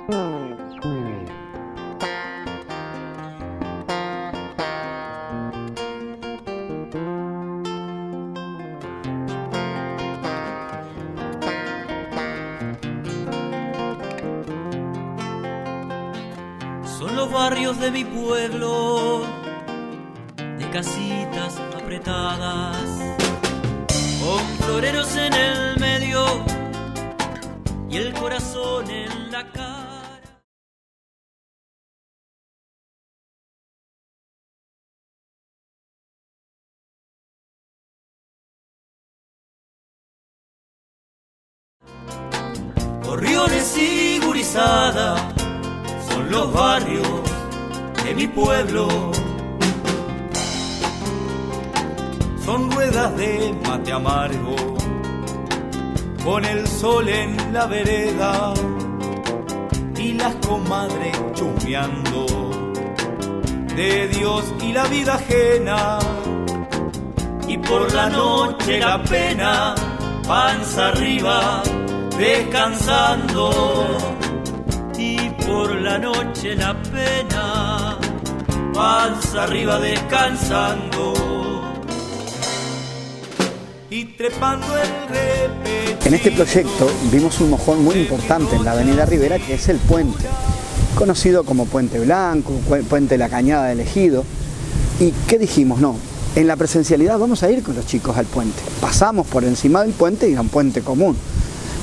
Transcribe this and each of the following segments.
Son los barrios de mi pueblo, de casitas apretadas, con floreros en el medio y el corazón en la cara. Gorriones y gurizada son los barrios de mi pueblo. Son ruedas de mate amargo, con el sol en la vereda y las comadres chusmeando de Dios y la vida ajena. Y por la noche la pena, panza arriba, descansando. Y por la noche la pena, panza arriba descansando. Y trepando el repechillo. En este proyecto vimos un mojón muy importante en la avenida Rivera, que es el puente, conocido como Puente Blanco, Puente La Cañada del Ejido. ¿Y qué dijimos? No, en la presencialidad vamos a ir con los chicos al puente. Pasamos por encima del puente y era un puente común.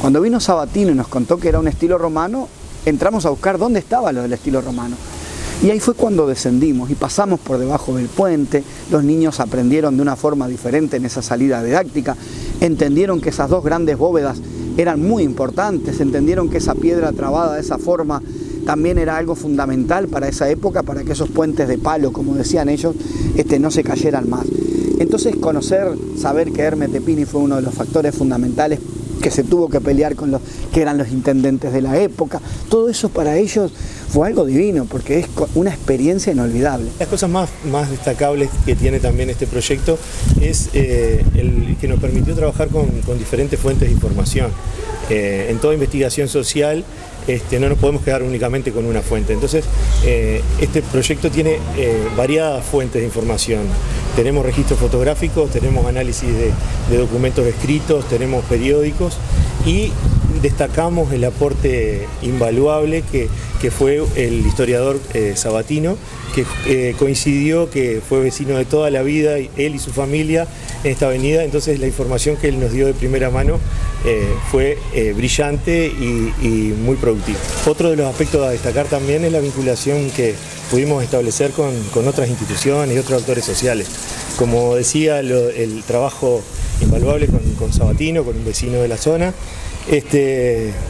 Cuando vino Sabatino y nos contó que era un estilo romano, entramos a buscar dónde estaba lo del estilo romano. Y ahí fue cuando descendimos y pasamos por debajo del puente. Los niños aprendieron de una forma diferente en esa salida didáctica, entendieron que esas dos grandes bóvedas eran muy importantes, entendieron que esa piedra trabada de esa forma también era algo fundamental para esa época, para que esos puentes de palo, como decían ellos, no se cayeran más. Entonces conocer, saber que Hermes de Pini fue uno de los factores fundamentales, que se tuvo que pelear con los que eran los intendentes de la época, todo eso para ellos fue algo divino, porque es una experiencia inolvidable. Las cosas más destacables que tiene también este proyecto es el que nos permitió trabajar con diferentes fuentes de información. En toda investigación social no nos podemos quedar únicamente con una fuente. Entonces, este proyecto tiene variadas fuentes de información. Tenemos registros fotográficos, tenemos análisis de documentos escritos, tenemos periódicos y destacamos el aporte invaluable que fue el historiador Sabatino, que coincidió, que fue vecino de toda la vida, él y su familia, en esta avenida. Entonces la información que él nos dio de primera mano fue brillante y muy productiva. Otro de los aspectos a destacar también es la vinculación que pudimos establecer con otras instituciones y otros actores sociales. Como decía, el trabajo invaluable con Sabatino, con un vecino de la zona.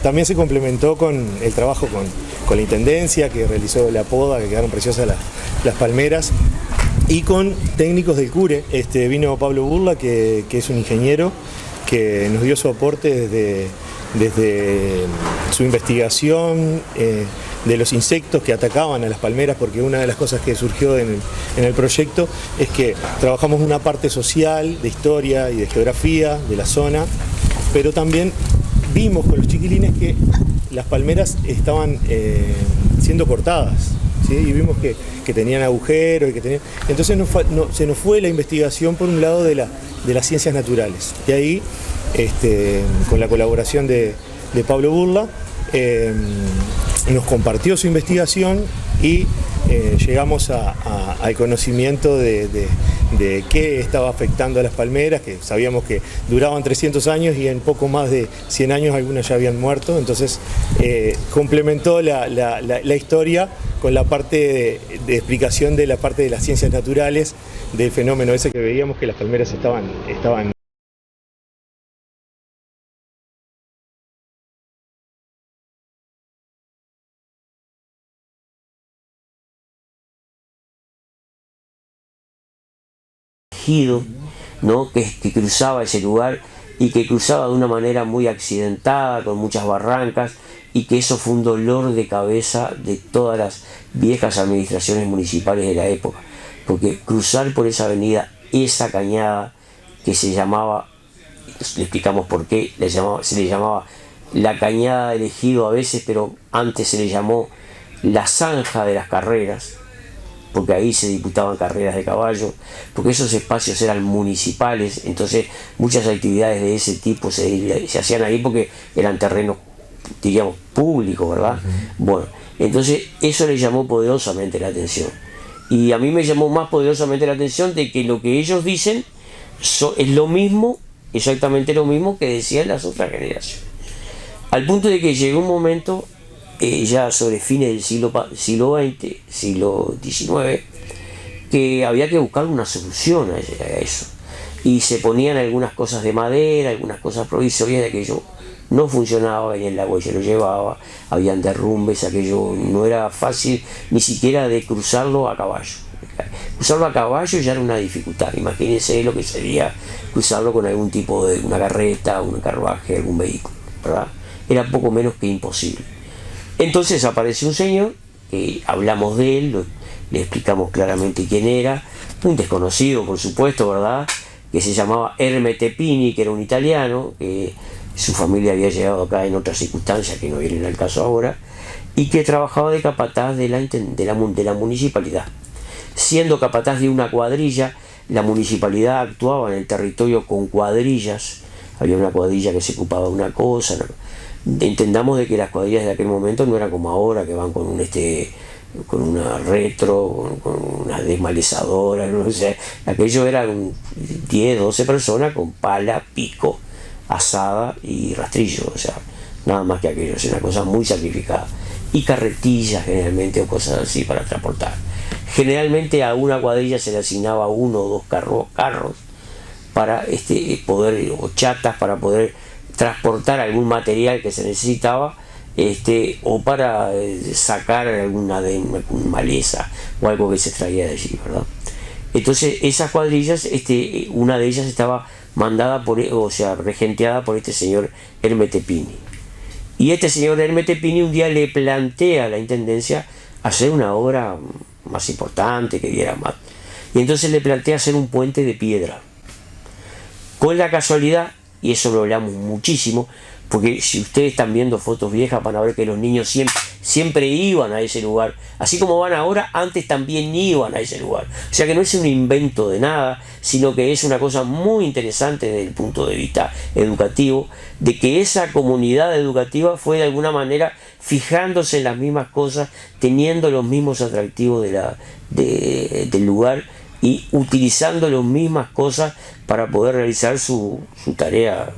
También se complementó con el trabajo con la Intendencia, que realizó la poda, que quedaron preciosas las palmeras, y con técnicos del CURE. Vino Pablo Burla, que es un ingeniero, que nos dio su aporte desde su investigación de los insectos que atacaban a las palmeras, porque una de las cosas que surgió en el proyecto es que trabajamos una parte social, de historia y de geografía de la zona, pero también vimos con los chiquilines que las palmeras estaban siendo cortadas, ¿sí? Y vimos que tenían agujeros, entonces se nos fue la investigación por un lado de las ciencias naturales. Y ahí, con la colaboración de Pablo Burla, nos compartió su investigación y llegamos al conocimiento de qué estaba afectando a las palmeras, que sabíamos que duraban 300 años y en poco más de 100 años algunas ya habían muerto. Entonces complementó la historia con la parte de explicación de la parte de las ciencias naturales del fenómeno ese que veíamos, que las palmeras estaban ¿no? que cruzaba ese lugar y que cruzaba de una manera muy accidentada, con muchas barrancas, y que eso fue un dolor de cabeza de todas las viejas administraciones municipales de la época, porque cruzar por esa avenida, esa cañada que se llamaba, le explicamos por qué, se le llamaba la cañada del Ejido a veces, pero antes se le llamó la zanja de las carreras, porque ahí se disputaban carreras de caballo, porque esos espacios eran municipales, entonces muchas actividades de ese tipo se hacían ahí porque eran terrenos, diríamos, públicos, ¿verdad? Bueno, entonces eso le llamó poderosamente la atención. Y a mí me llamó más poderosamente la atención de que lo que ellos dicen es lo mismo, exactamente lo mismo que decían las otras generaciones. Al punto de que llegó un momento, ya sobre fines del siglo XX, siglo XIX, que había que buscar una solución a eso. Y se ponían algunas cosas de madera, algunas cosas provisorias, de aquello no funcionaba, venía el agua y se lo llevaba, habían derrumbes, aquello no era fácil ni siquiera de cruzarlo a caballo. Cruzarlo a caballo ya era una dificultad, imagínense lo que sería cruzarlo con algún tipo de una carreta, un carruaje, algún vehículo, ¿verdad? Era poco menos que imposible. Entonces apareció un señor, hablamos de él, le explicamos claramente quién era, un desconocido por supuesto, ¿verdad? Que se llamaba Ermete Pini, que era un italiano, que su familia había llegado acá en otras circunstancias que no vienen al caso ahora, y que trabajaba de capataz de la municipalidad. Siendo capataz de una cuadrilla, la municipalidad actuaba en el territorio con cuadrillas, había una cuadrilla que se ocupaba de una cosa, ¿no? Entendamos de que las cuadrillas de aquel momento no eran como ahora, que van con una retro, con unas desmalezadoras, no sé. Aquello eran 10, 12 personas con pala, pico, asada y rastrillo, o sea, nada más que aquello, es una cosa muy sacrificada. Y carretillas generalmente o cosas así para transportar. Generalmente a una cuadrilla se le asignaba 1 o 2 carros para poder, o chatas para poder transportar algún material que se necesitaba, o para sacar alguna maleza o algo que se extraía de allí, ¿verdad? Entonces esas cuadrillas, una de ellas estaba mandada regenteada por este señor Ermete Pini. Y este señor Ermete Pini un día le plantea a la intendencia hacer una obra más importante, que diera más. Y entonces le plantea hacer un puente de piedra. Con la casualidad, y eso lo hablamos muchísimo, porque si ustedes están viendo fotos viejas van a ver que los niños siempre iban a ese lugar, así como van ahora, antes también iban a ese lugar. O sea que no es un invento de nada, sino que es una cosa muy interesante desde el punto de vista educativo, de que esa comunidad educativa fue de alguna manera fijándose en las mismas cosas, teniendo los mismos atractivos del lugar y utilizando las mismas cosas para poder realizar su tarea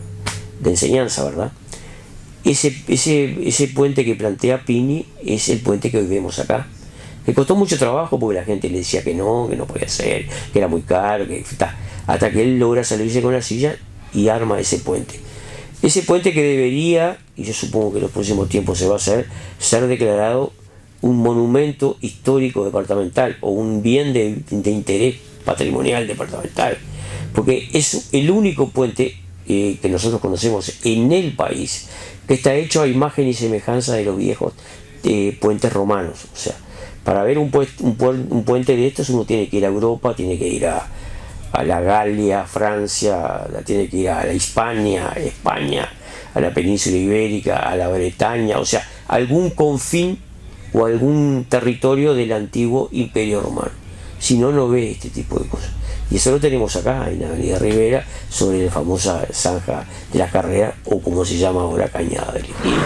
de enseñanza, ¿verdad? Ese puente que plantea Pini es el puente que hoy vemos acá. Le costó mucho trabajo porque la gente le decía que no podía ser, que era muy caro, hasta que él logra salirse con la silla y arma ese puente. Ese puente que debería, y yo supongo que en los próximos tiempos se va a hacer, ser declarado un monumento histórico departamental o un bien de interés patrimonial departamental, porque es el único puente que nosotros conocemos en el país que está hecho a imagen y semejanza de los viejos puentes romanos. O sea, para ver un puente de estos uno tiene que ir a Europa, tiene que ir a la Galia, Francia, tiene que ir a la Hispania, España, a la península ibérica, a la Bretaña, o sea, algún confín o algún territorio del antiguo Imperio Romano. Si no, no ve este tipo de cosas. Y eso lo tenemos acá, en la Avenida Rivera, sobre la famosa zanja de la carrera, o como se llama ahora, Cañada del Ejido.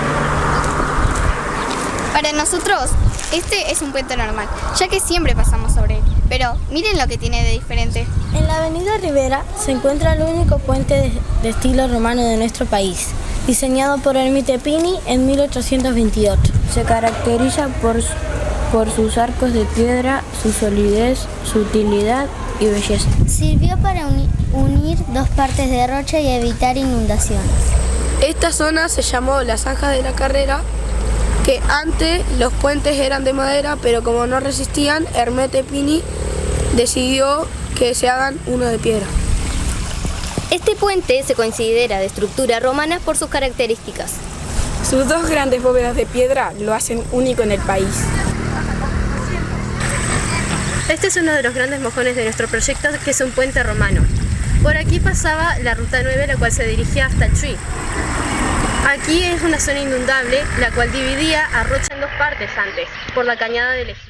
Para nosotros, este es un puente normal, ya que siempre pasamos sobre él. Pero miren lo que tiene de diferente. En la Avenida Rivera se encuentra el único puente de estilo romano de nuestro país, diseñado por Ermete Pini en 1828. Se caracteriza por sus arcos de piedra, su solidez, su utilidad y belleza. Sirvió para unir dos partes de Rocha y evitar inundaciones. Esta zona se llamó la Zanja de la Carrera, que antes los puentes eran de madera, pero como no resistían, Ermete Pini decidió que se hagan uno de piedra. Este puente se considera de estructura romana por sus características. Sus dos grandes bóvedas de piedra lo hacen único en el país. Este es uno de los grandes mojones de nuestro proyecto, que es un puente romano. Por aquí pasaba la ruta 9, la cual se dirigía hasta el Chuy. Aquí es una zona inundable, la cual dividía a Rocha en dos partes antes, por la cañada del Ejido.